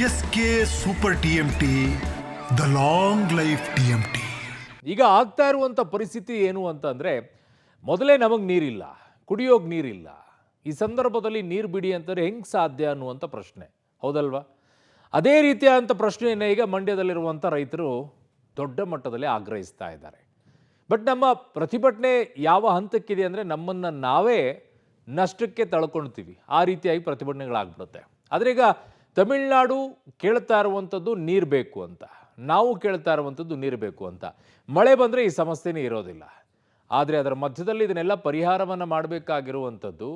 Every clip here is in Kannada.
SK super TMT, the long life TMT. ಈಗ ಆಗ್ತಾ ಇರುವಂಥ ಪರಿಸ್ಥಿತಿ ಏನು ಅಂತಂದರೆ, ಮೊದಲೇ ನಮಗೆ ನೀರಿಲ್ಲ, ಕುಡಿಯೋಕೆ ನೀರಿಲ್ಲ. ಈ ಸಂದರ್ಭದಲ್ಲಿ ನೀರು ಬಿಡಿ ಅಂತಂದರೆ ಹೆಂಗೆ ಸಾಧ್ಯ ಅನ್ನುವಂಥ ಪ್ರಶ್ನೆ, ಹೌದಲ್ವಾ? ಅದೇ ರೀತಿಯಾದಂಥ ಪ್ರಶ್ನೆಯನ್ನು ಈಗ ಮಂಡ್ಯದಲ್ಲಿರುವಂಥ ರೈತರು ದೊಡ್ಡ ಮಟ್ಟದಲ್ಲಿ ಆಗ್ರಹಿಸ್ತಾ ಇದ್ದಾರೆ. ಬಟ್ ನಮ್ಮ ಪ್ರತಿಭಟನೆ ಯಾವ ಹಂತಕ್ಕಿದೆ ಅಂದರೆ, ನಮ್ಮನ್ನು ನಾವೇ ನಷ್ಟಕ್ಕೆ ತಳ್ಕೊಳ್ತೀವಿ, ಆ ರೀತಿಯಾಗಿ ಪ್ರತಿಭಟನೆಗಳಾಗ್ಬಿಡುತ್ತೆ. ಆದರೆ ಈಗ ತಮಿಳುನಾಡು ಕೇಳ್ತಾ ಇರುವಂಥದ್ದು ನೀರು ಬೇಕು ಅಂತ, ನಾವು ಕೇಳ್ತಾ ಇರುವಂಥದ್ದು ನೀರು ಬೇಕು ಅಂತ. ಮಳೆ ಬಂದರೆ ಈ ಸಮಸ್ಯೆನೇ ಇರೋದಿಲ್ಲ. ಆದರೆ ಅದರ ಮಧ್ಯದಲ್ಲಿ ಇದನ್ನೆಲ್ಲ ಪರಿಹಾರವನ್ನು ಮಾಡಬೇಕಾಗಿರುವಂಥದ್ದು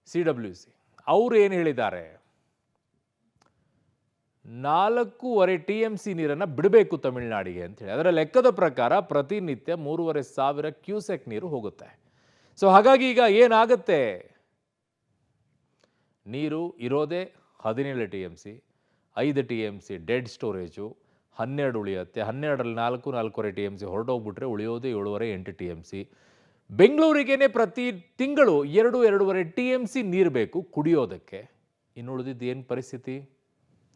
CWC. ಅವರು ಏನು ಹೇಳಿದ್ದಾರೆ, 4.5 TMC ನೀರನ್ನು ಬಿಡಬೇಕು ತಮಿಳುನಾಡಿಗೆ ಅಂತೇಳಿ. ಅದರ ಲೆಕ್ಕದ ಪ್ರಕಾರ ಪ್ರತಿನಿತ್ಯ 3,500 ಕ್ಯೂಸೆಕ್ ನೀರು ಹೋಗುತ್ತೆ. ಸೊ ಹಾಗಾಗಿ ಈಗ ಏನಾಗುತ್ತೆ, ನೀರು ಇರೋದೇ 17 TMC, 5 TMC ಡೆಡ್ ಸ್ಟೋರೇಜು, 12 ಉಳಿಯುತ್ತೆ. 12ರಲ್ಲಿ 4.5 TMC ಹೊರಟೋಗ್ಬಿಟ್ರೆ ಉಳಿಯೋದೇ 7.5-8 TMC. ಬೆಂಗಳೂರಿಗೇನೆ ಪ್ರತಿ ತಿಂಗಳು 2-2.5 TMC ನೀರು ಬೇಕು ಕುಡಿಯೋದಕ್ಕೆ. ಇನ್ನು ಉಳಿದಿದ್ದು ಏನು ಪರಿಸ್ಥಿತಿ,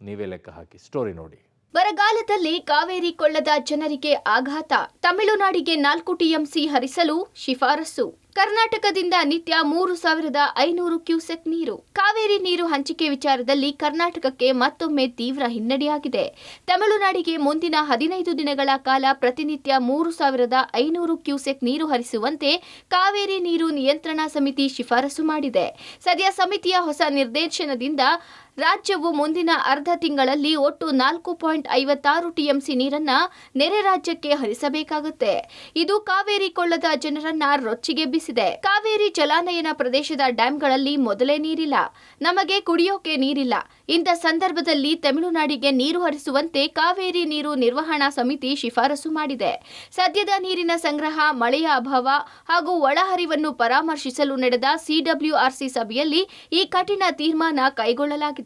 ನೀವೇ ಲೆಕ್ಕ ಹಾಕಿ. ಸ್ಟೋರಿ ನೋಡಿ. ಬರಗಾಲದಲ್ಲಿ ಕಾವೇರಿ ಕೊಳ್ಳದ ಜನರಿಗೆ ಆಘಾತ. ತಮಿಳುನಾಡಿಗೆ 4 TMC ಹರಿಸಲು ಶಿಫಾರಸು. ಕರ್ನಾಟಕದಿಂದ ನಿತ್ಯ 3,500 ಕ್ಯೂಸೆಕ್ ನೀರು. ಕಾವೇರಿ ನೀರು ಹಂಚಿಕೆ ವಿಚಾರದಲ್ಲಿ ಕರ್ನಾಟಕಕ್ಕೆ ಮತ್ತೊಮ್ಮೆ ತೀವ್ರ ಹಿನ್ನಡೆಯಾಗಿದೆ. ತಮಿಳುನಾಡಿಗೆ ಮುಂದಿನ 15 ದಿನಗಳ ಕಾಲ ಪ್ರತಿನಿತ್ಯ 3,500 ಕ್ಯೂಸೆಕ್ ನೀರು ಹರಿಸುವಂತೆ ಕಾವೇರಿ ನೀರು ನಿಯಂತ್ರಣಾ ಸಮಿತಿ ಶಿಫಾರಸು ಮಾಡಿದೆ. ಸದ್ಯ ಸಮಿತಿಯ ಹೊಸ ನಿರ್ದೇಶನದಿಂದ ರಾಜ್ಯವು ಮುಂದಿನ ಅರ್ಧ ತಿಂಗಳಲ್ಲಿ ಒಟ್ಟು 4.56 TMC ನೀರನ್ನ ನೆರೆ ರಾಜ್ಯಕ್ಕೆ ಹರಿಸಬೇಕಾಗುತ್ತೆ. ಇದು ಕಾವೇರಿ ಕೊಳ್ಳದ ಜನರನ್ನ ರೊಚ್ಚಿಗೆ ಬಿಸಿದೆ. ಕಾವೇರಿ ಜಲಾನಯನ ಪ್ರದೇಶದ ಡ್ಯಾಂಗಳಲ್ಲಿ ಮೊದಲೇ ನೀರಿಲ್ಲ, ನಮಗೆ ಕುಡಿಯೋಕೆ ನೀರಿಲ್ಲ. ಇಂಥ ಸಂದರ್ಭದಲ್ಲಿ ತಮಿಳುನಾಡಿಗೆ ನೀರು ಹರಿಸುವಂತೆ ಕಾವೇರಿ ನೀರು ನಿರ್ವಹಣಾ ಸಮಿತಿ ಶಿಫಾರಸು ಮಾಡಿದೆ. ಸದ್ಯದ ನೀರಿನ ಸಂಗ್ರಹ, ಮಳೆಯ ಅಭಾವ ಹಾಗೂ ಒಳಹರಿವನ್ನು ಪರಾಮರ್ಶಿಸಲು ನಡೆದ CWRC ಸಭೆಯಲ್ಲಿ ಈ ಕಠಿಣ ತೀರ್ಮಾನ ಕೈಗೊಳ್ಳಲಾಗಿದೆ.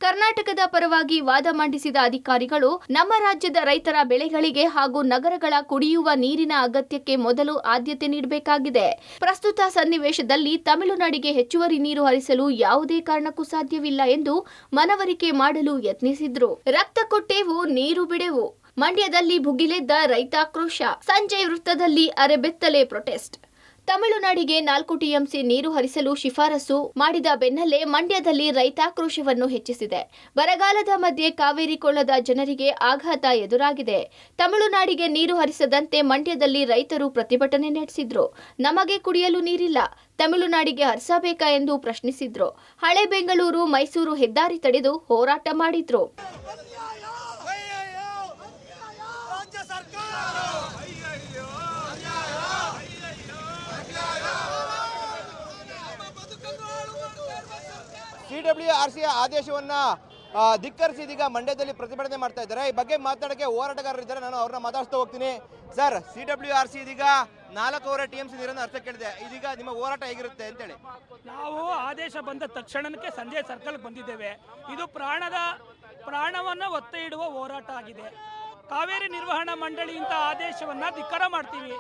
ಕರ್ನಾಟಕದ ಪರವಾಗಿ ವಾದ ಮಂಡಿಸಿದ ಅಧಿಕಾರಿಗಳು, ನಮ್ಮ ರಾಜ್ಯದ ರೈತರ ಬೆಳೆಗಳಿಗೆ ಹಾಗೂ ನಗರಗಳ ಕುಡಿಯುವ ನೀರಿನ ಅಗತ್ಯಕ್ಕೆ ಮೊದಲು ಆದ್ಯತೆ ನೀಡಬೇಕಾಗಿದೆ. ಪ್ರಸ್ತುತ ಸನ್ನಿವೇಶದಲ್ಲಿ ತಮಿಳುನಾಡಿಗೆ ಹೆಚ್ಚುವರಿ ನೀರು ಹರಿಸಲು ಯಾವುದೇ ಕಾರಣಕ್ಕೂ ಸಾಧ್ಯವಿಲ್ಲ ಎಂದು ಮನವರಿಕೆ ಮಾಡಲು ಯತ್ನಿಸಿದ್ರು. ರಕ್ತ ಕೊಟ್ಟೆವು, ನೀರು ಬಿಡೆವು. ಮಂಡ್ಯದಲ್ಲಿ ಭುಗಿಲೆದ್ದ ರೈತಾಕ್ರೋಶ. ಸಂಜಯ್ ವೃತ್ತದಲ್ಲಿ ಅರೆಬೆತ್ತಲೆ ಪ್ರೊಟೆಸ್ಟ್. ತಮಿಳುನಾಡಿಗೆ 4 TMC ನೀರು ಹರಿಸಲು ಶಿಫಾರಸು ಮಾಡಿದ ಬೆನ್ನಲ್ಲೇ ಮಂಡ್ಯದಲ್ಲಿ ರೈತಾಕ್ರೋಶವನ್ನು ಹೆಚ್ಚಿಸಿದೆ. ಬರಗಾಲದ ಮಧ್ಯೆ ಕಾವೇರಿ ಕೊಳ್ಳದ ಜನರಿಗೆ ಆಘಾತ ಎದುರಾಗಿದೆ. ತಮಿಳುನಾಡಿಗೆ ನೀರು ಹರಿಸದಂತೆ ಮಂಡ್ಯದಲ್ಲಿ ರೈತರು ಪ್ರತಿಭಟನೆ ನಡೆಸಿದ್ರು. ನಮಗೆ ಕುಡಿಯಲು ನೀರಿಲ್ಲ, ತಮಿಳುನಾಡಿಗೆ ಹರಿಸಬೇಕಾ ಎಂದು ಪ್ರಶ್ನಿಸಿದ್ರು. ಹಳೆ ಬೆಂಗಳೂರು ಮೈಸೂರು ಹೆದ್ದಾರಿ ತಡೆದು ಹೋರಾಟ ಮಾಡಿದ್ರು. CWRC ಆದೇಶವನ್ನು ಧಿಕ್ಕರಿಸಿ ಇದೀಗ ಮಂಡ್ಯದಲ್ಲಿ ಪ್ರತಿಭಟನೆ ಮಾಡ್ತಾ ಇದ್ದಾರೆ. ಈ ಬಗ್ಗೆ ಮಾತನಾಡಕ್ಕೆ ಹೋರಾಟಗಾರರಿದ್ದಾರೆ, ನಾನು ಅವ್ರನ್ನ ಮಾತಾಡ್ತಾ ಹೋಗ್ತೀನಿ. ಸರ್, CWRC ಇದೀಗ 4.5 TMC ನೀರನ್ನು ಅರ್ಥ ಕೇಳಿದೆ, ಇದೀಗ ನಿಮ್ಮ ಹೋರಾಟ ಹೇಗಿರುತ್ತೆ ಅಂತೇಳಿ? ನಾವು ಆದೇಶ ಬಂದ ತಕ್ಷಣಕ್ಕೆ ಸಂಜೆ ಸರ್ಕಲ್ಗೆ ಬಂದಿದ್ದೇವೆ. ಇದು ಪ್ರಾಣವನ್ನು ಒತ್ತೆ ಇಡುವ ಹೋರಾಟ ಆಗಿದೆ. ಕಾವೇರಿ ನಿರ್ವಹಣಾ ಮಂಡಳಿಯಿಂದ ಆದೇಶವನ್ನು ಧಿಕ್ಕಾರ ಮಾಡ್ತೀವಿ.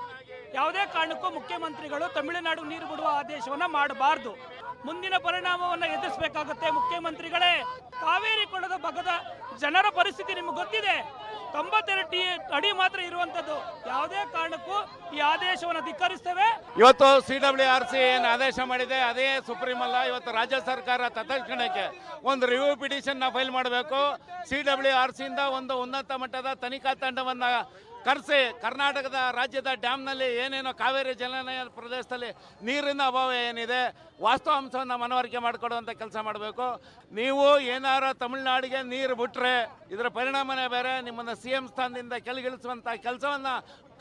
ಯಾವುದೇ ಕಾರಣಕ್ಕೂ ಮುಖ್ಯಮಂತ್ರಿಗಳು ತಮಿಳುನಾಡು ನೀರು ಬಿಡುವ ಆದೇಶವನ್ನು ಮಾಡಬಾರ್ದು. ಮುಂದಿನ ಪರಿಣಾಮವನ್ನು ಎದುರಿಸಬೇಕಾಗುತ್ತೆ. ಮುಖ್ಯಮಂತ್ರಿಗಳೇ, ಕಾವೇರಿ ಕೊಳ್ಳದ ಭಾಗದ ಜನರ ಪರಿಸ್ಥಿತಿ ನಿಮಗೆ ಗೊತ್ತಿದೆ. 92 ಅಡಿ ಮಾತ್ರ ಇರುವಂತದ್ದು. ಯಾವುದೇ ಕಾರಣಕ್ಕೂ ಈ ಆದೇಶವನ್ನು ಧಿಕ್ಕರಿಸ್ತೇವೆ. ಇವತ್ತು CWRC ಏನು ಆದೇಶ ಮಾಡಿದೆ ಅದೇ ಸುಪ್ರೀಂ ಅಲ್ಲ. ಇವತ್ತು ರಾಜ್ಯ ಸರ್ಕಾರ ತತ್ಕ್ಷಣಕ್ಕೆ ಒಂದು ರಿವ್ಯೂ ಪಿಟಿಷನ್ ಫೈಲ್ ಮಾಡಬೇಕು. CWRC ಇಂದ ಒಂದು ಉನ್ನತ ಮಟ್ಟದ ತನಿಖಾ ತಂಡವನ್ನು ಕರೆಸಿ ಕರ್ನಾಟಕದ ರಾಜ್ಯದ ಡ್ಯಾಮ್ನಲ್ಲಿ ಏನೇನೋ ಕಾವೇರಿ ಜಲಾನಯನ ಪ್ರದೇಶದಲ್ಲಿ ನೀರಿನ ಅಭಾವ ಏನಿದೆ, ವಾಸ್ತವಾಂಶವನ್ನು ಮನವರಿಕೆ ಮಾಡಿಕೊಡುವಂಥ ಕೆಲಸ ಮಾಡಬೇಕು. ನೀವು ಏನಾರ ತಮಿಳುನಾಡಿಗೆ ನೀರು ಬಿಟ್ಟರೆ ಇದರ ಪರಿಣಾಮನೇ ಬೇರೆ. ನಿಮ್ಮನ್ನು CM ಸ್ಥಾನದಿಂದ ಕೆಳಗಿಳಿಸುವಂಥ ಕೆಲಸವನ್ನು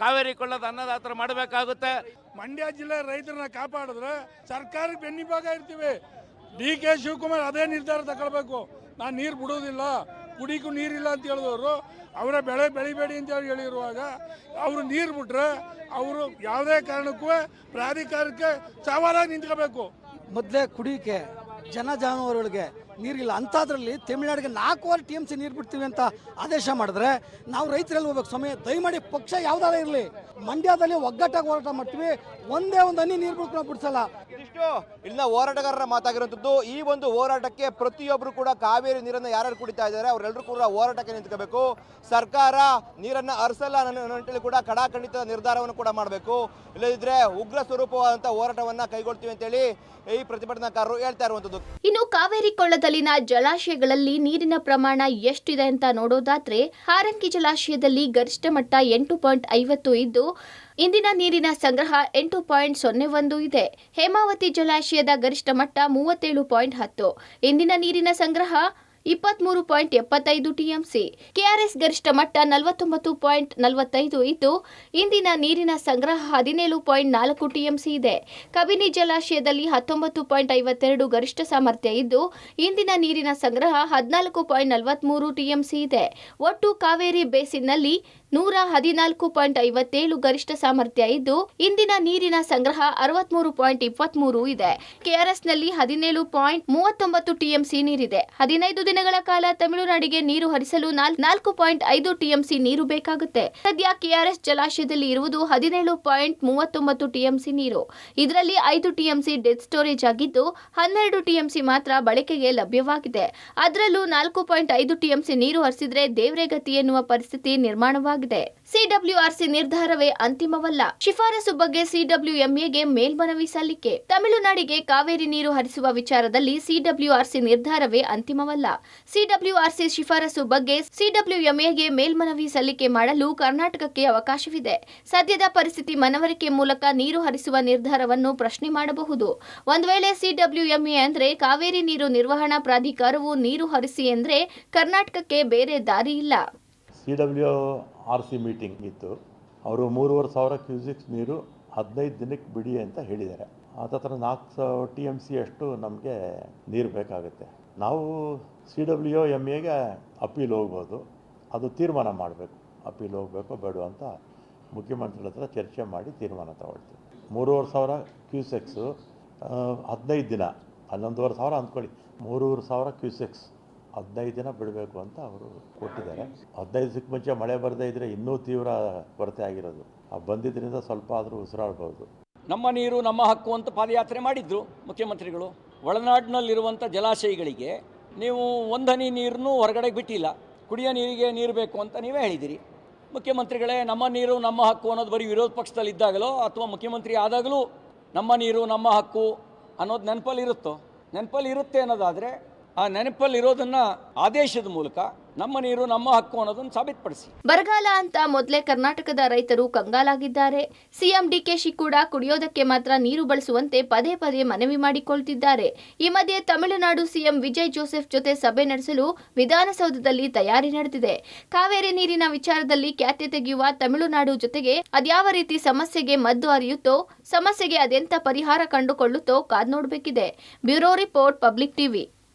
ಕಾವೇರಿ ಕೊಳ್ಳದ ಅನ್ನದಾತರು ಮಾಡಬೇಕಾಗುತ್ತೆ. ಮಂಡ್ಯ ಜಿಲ್ಲೆ ರೈತರನ್ನ ಕಾಪಾಡಿದ್ರೆ ಸರ್ಕಾರಕ್ಕೆ ಬೆನ್ನಿಭಾಗ ಇರ್ತೀವಿ. DK ಶಿವಕುಮಾರ್ ಅದೇ ನಿರ್ಧಾರ ತಗೊಳ್ಬೇಕು. ನಾನು ನೀರು ಬಿಡೋದಿಲ್ಲ, ಕುಡಿಗೂ ನೀರಿಲ್ಲ ಅಂತ ಹೇಳಿದವರು ಅವರ ಬೆಳೆ ಬೆಳಿಬೇಡಿ ಅಂತ ಹೇಳಿರುವಾಗ ಅವರು ನೀರು ಬಿಟ್ರೆ ಅವರು ಯಾವುದೇ ಕಾರಣಕ್ಕೂ ಪ್ರಾಧಿಕಾರಕ್ಕೆ ಸವಾಲಾಗಿ ನಿಂತ್ಕೋಬೇಕು. ಮೊದಲೇ ಕುಡಿಯೋಕ್ಕೆ ಜನ ಜಾನುವಾರುಗಳಿಗೆ ನೀರಿಲ್ಲ ಅಂಥದ್ರಲ್ಲಿ ತಮಿಳುನಾಡಿಗೆ 4 TMC ನೀರು ಬಿಡ್ತೀವಿ ಅಂತ ಆದೇಶ ಮಾಡಿದ್ರೆ ನಾವು ರೈತರಲ್ಲಿ ಹೋಗ್ಬೇಕು ಸ್ವಾಮಿ. ದಯಮಾಡಿ ಪಕ್ಷ ಯಾವುದಾರ ಇರಲಿ, ಮಂಡ್ಯದಲ್ಲಿ ಒಗ್ಗಟ್ಟಾಗಿ ಹೋರಾಟ ಮಾಡ್ತೀವಿ. ಒಂದೇ ಒಂದು ಹನಿ ನೀರು ಬಿಟ್ಟು ನಾವು ಬಿಡಿಸಲ್ಲ. ಇದಿಷ್ಟು ಇಲ್ಲಿನ ಹೋರಾಟಗಾರರ ಮಾತಾಗಿರುವಂಥದ್ದು. ಈ ಒಂದು ಹೋರಾಟಕ್ಕೆ ಪ್ರತಿಯೊಬ್ಬರು ಕೂಡ ಕಾವೇರಿ ನೀರನ್ನು ಯಾರ್ಯಾರು ಕುಡಿತಾ ಇದ್ದಾರೆ ಅವರೆಲ್ಲರೂ ಕೂಡ ಹೋರಾಟಕ್ಕೆ ನಿಂತ್ಕೋಬೇಕು. ಸರ್ಕಾರ ನೀರನ್ನು ಹರಿಸಲ್ಲ ಅನ್ನೋ ನಿಟ್ಟಿನಲ್ಲಿ ಕೂಡ ಕಡಾಖಂಡಿತ ನಿರ್ಧಾರವನ್ನು ಕೂಡ ಮಾಡಬೇಕು. ಇಲ್ಲದಿದ್ದರೆ ಉಗ್ರ ಸ್ವರೂಪವಾದಂಥ ಹೋರಾಟವನ್ನು ಕೈಗೊಳ್ತೀವಿ ಅಂತೇಳಿ ಈ ಪ್ರತಿಭಟನಾಕಾರರು ಹೇಳ್ತಾ ಇರುವಂಥದ್ದು. ಇನ್ನು ಕಾವೇರಿ ಕೊಳ್ಳದಲ್ಲಿನ ಜಲಾಶಯಗಳಲ್ಲಿ ನೀರಿನ ಪ್ರಮಾಣ ಎಷ್ಟಿದೆ ಅಂತ ನೋಡೋದಾದ್ರೆ ಹಾರಂಗಿ ಜಲಾಶಯದಲ್ಲಿ ಗರಿಷ್ಠ ಮಟ್ಟ 8.50 ಇದ್ದು ಇಂದಿನ ನೀರಿನ ಸಂಗ್ರಹ 8.01 ಇದೆ. ಹೇಮಾವತಿ ಜಲಾಶಯದ ಗರಿಷ್ಠ ಮಟ್ಟ 37.10, ಇಂದಿನ ನೀರಿನ ಸಂಗ್ರಹ 23.75 TMC. ಕೆಆರ್ಎಸ್ ಗರಿಷ್ಠ ಮಟ್ಟ 49.45 ಇದ್ದು ಇಂದಿನ ನೀರಿನ ಸಂಗ್ರಹ 17.4 TMC ಇದೆ. ಕಬಿನಿ ಜಲಾಶಯದಲ್ಲಿ 19.52 ಗರಿಷ್ಠ ಸಾಮರ್ಥ್ಯ ಇದ್ದು ಇಂದಿನ ನೀರಿನ ಸಂಗ್ರಹ 14.43 TMC ಇದೆ. ಒಟ್ಟು ಕಾವೇರಿ ಬೇಸಿನ್ನಲ್ಲಿ 114.57 ಗರಿಷ್ಠ ಸಾಮರ್ಥ್ಯ ಇದ್ದು ಇಂದಿನ ನೀರಿನ ಸಂಗ್ರಹ 63.23 ಇದೆ. ಕೆಆರ್ಎಸ್ನಲ್ಲಿ 17.39 TMC ನೀರಿದೆ. 15 ದಿನಗಳ ಕಾಲ ತಮಿಳುನಾಡಿಗೆ ನೀರು ಹರಿಸಲು 4.5 TMC ನೀರು ಬೇಕಾಗುತ್ತೆ. ಸದ್ಯ ಕೆಆರ್ಎಸ್ ಜಲಾಶಯದಲ್ಲಿ ಇರುವುದು 17.39 TMC ನೀರು. ಇದರಲ್ಲಿ 5 TMC ಡೆಡ್ ಸ್ಟೋರೇಜ್ ಆಗಿದ್ದು 12 TMC ಮಾತ್ರ ಬಳಕೆಗೆ ಲಭ್ಯವಾಗಿದೆ. ಅದರಲ್ಲೂ 4.5 TMC ನೀರು ಹರಿಸಿದ್ರೆ ದೇವ್ರೇಗತಿ ಎನ್ನುವ ಪರಿಸ್ಥಿತಿ ನಿರ್ಮಾಣವಾಗಿದೆ. ಸಿಡಬ್ಲ್ಯೂಆರ್ಸಿ ನಿರ್ಧಾರವೇ ಅಂತಿಮವಲ್ಲ. ಶಿಫಾರಸು ಬಗ್ಗೆ ಸಿಡಬ್ಲ್ಯೂಎಂಎಗೆ ಮೇಲ್ಮನವಿ ಸಲ್ಲಿಕೆ. ತಮಿಳುನಾಡಿಗೆ ಕಾವೇರಿ ನೀರು ಹರಿಸುವ ವಿಚಾರದಲ್ಲಿ ಸಿಡಬ್ಲ್ಯೂಆರ್ಸಿ ನಿರ್ಧಾರವೇ ಅಂತಿಮವಲ್ಲ. ಸಿಡಬ್ಲ್ಯೂಆರ್ಸಿ ಶಿಫಾರಸು ಬಗ್ಗೆ ಸಿಡಬ್ಲ್ಯೂಎಂಎಗೆ ಮೇಲ್ಮನವಿ ಸಲ್ಲಿಕೆ ಮಾಡಲು ಕರ್ನಾಟಕಕ್ಕೆ ಅವಕಾಶವಿದೆ. ಸದ್ಯದ ಪರಿಸ್ಥಿತಿ ಮನವರಿಕೆ ಮೂಲಕ ನೀರು ಹರಿಸುವ ನಿರ್ಧಾರವನ್ನು ಪ್ರಶ್ನೆ ಮಾಡಬಹುದು. ಒಂದು ವೇಳೆ ಸಿಡಬ್ಲ್ಯೂಎಂಎ ಅಂದ್ರೆ ಕಾವೇರಿ ನೀರು ನಿರ್ವಹಣಾ ಪ್ರಾಧಿಕಾರವು ನೀರು ಹರಿಸಿ ಅಂದ್ರೆ ಕರ್ನಾಟಕಕ್ಕೆ ಬೇರೆ ದಾರಿ ಇಲ್ಲ. CWRC ಮೀಟಿಂಗ್ ಇತ್ತು. ಅವರು 3,500 ಕ್ಯೂಸಿಕ್ಸ್ ನೀರು 15 ದಿನಕ್ಕೆ ಬಿಡಿ ಅಂತ ಹೇಳಿದ್ದಾರೆ. ಹತ್ತಿರ 4 TMC ಅಷ್ಟು ನಮಗೆ ನೀರು ಬೇಕಾಗುತ್ತೆ. ನಾವು CWMAಗೆ ಅಪೀಲ್ ಹೋಗ್ಬೋದು, ಅದು ತೀರ್ಮಾನ ಮಾಡಬೇಕು. ಅಪೀಲ್ ಹೋಗಬೇಕು ಬೇಡ ಅಂತ ಮುಖ್ಯಮಂತ್ರಿಗಳ ಹತ್ರ ಚರ್ಚೆ ಮಾಡಿ ತೀರ್ಮಾನ ತಗೊಳ್ತೀವಿ. 3,500 ಕ್ಯೂಸೆಕ್ಸು 15 ದಿನ, 11,500 ಅಂದ್ಕೊಳ್ಳಿ, 3,500 ಕ್ಯೂಸೆಕ್ಸ್ 15 ದಿನ ಬಿಡಬೇಕು ಅಂತ ಅವರು ಕೊಟ್ಟಿದ್ದಾರೆ. 15 ದಿನಕ್ಕೆ ಮುಂಚೆ ಮಳೆ ಬರದೇ ಇದ್ದರೆ ಇನ್ನೂ ತೀವ್ರ ಕೊರತೆ ಆಗಿರೋದು. ಬಂದಿದ್ದರಿಂದ ಸ್ವಲ್ಪ ಆದರೂ ಉಸಿರಾಡ್ಬೋದು. ನಮ್ಮ ನೀರು ನಮ್ಮ ಹಕ್ಕು ಅಂತ ಪಾದಯಾತ್ರೆ ಮಾಡಿದ್ರು ಮುಖ್ಯಮಂತ್ರಿಗಳು. ಒಳನಾಡಿನಲ್ಲಿರುವಂಥ ಜಲಾಶಯಗಳಿಗೆ ನೀವು ಒಂದನಿ ನೀರನ್ನು ಹೊರಗಡೆಗೆ ಬಿಟ್ಟಿಲ್ಲ. ಕುಡಿಯೋ ನೀರಿಗೆ ನೀರು ಬೇಕು ಅಂತ ನೀವೇ ಹೇಳಿದಿರಿ. ಮುಖ್ಯಮಂತ್ರಿಗಳೇ, ನಮ್ಮ ನೀರು ನಮ್ಮ ಹಕ್ಕು ಅನ್ನೋದು ಬರೀ ವಿರೋಧ ಪಕ್ಷದಲ್ಲಿದ್ದಾಗಲೋ ಅಥವಾ ಮುಖ್ಯಮಂತ್ರಿ ಆದಾಗಲೂ ನಮ್ಮ ನೀರು ನಮ್ಮ ಹಕ್ಕು ಅನ್ನೋದು ನೆನಪಲ್ಲಿ ಇರುತ್ತೆ ಅನ್ನೋದಾದರೆ ಆ ನೆನಪಲ್ಲಿರೋದನ್ನು ಆದೇಶದ ಮೂಲಕ ನಮ್ಮ ನೀರು ನಮ್ಮ ಹಕ್ಕು ಅನ್ನೋದನ್ನು ಸಾಬೀತುಪಡಿಸಿ. ಬರಗಾಲ ಅಂತ ಮೊದಲೇ ಕರ್ನಾಟಕದ ರೈತರು ಕಂಗಾಲಾಗಿದ್ದಾರೆ. ಸಿಎಂ ಡಿಕೆಶಿ ಕೂಡ ಕುಡಿಯೋದಕ್ಕೆ ಮಾತ್ರ ನೀರು ಬಳಸುವಂತೆ ಪದೇ ಪದೇ ಮನವಿ ಮಾಡಿಕೊಳ್ತಿದ್ದಾರೆ. ಈ ಮಧ್ಯೆ ತಮಿಳುನಾಡು ಸಿಎಂ ವಿಜಯ್ ಜೋಸೆಫ್ ಜೊತೆ ಸಭೆ ನಡೆಸಲು ವಿಧಾನಸೌಧದಲ್ಲಿ ತಯಾರಿ ನಡೆದಿದೆ. ಕಾವೇರಿ ನೀರಿನ ವಿಚಾರದಲ್ಲಿ ಖ್ಯಾತೆ ತೆಗೆಯುವ ತಮಿಳುನಾಡು ಜೊತೆಗೆ ಅದ್ಯಾವ ರೀತಿ ಸಮಸ್ಯೆಗೆ ಮದ್ದು ಅರಿಯುತ್ತೋ, ಸಮಸ್ಯೆಗೆ ಅದೆಂತ ಪರಿಹಾರ ಕಂಡುಕೊಳ್ಳುತ್ತೋ ಕಾದ್ ನೋಡಬೇಕಿದೆ. Bureau report, public TV.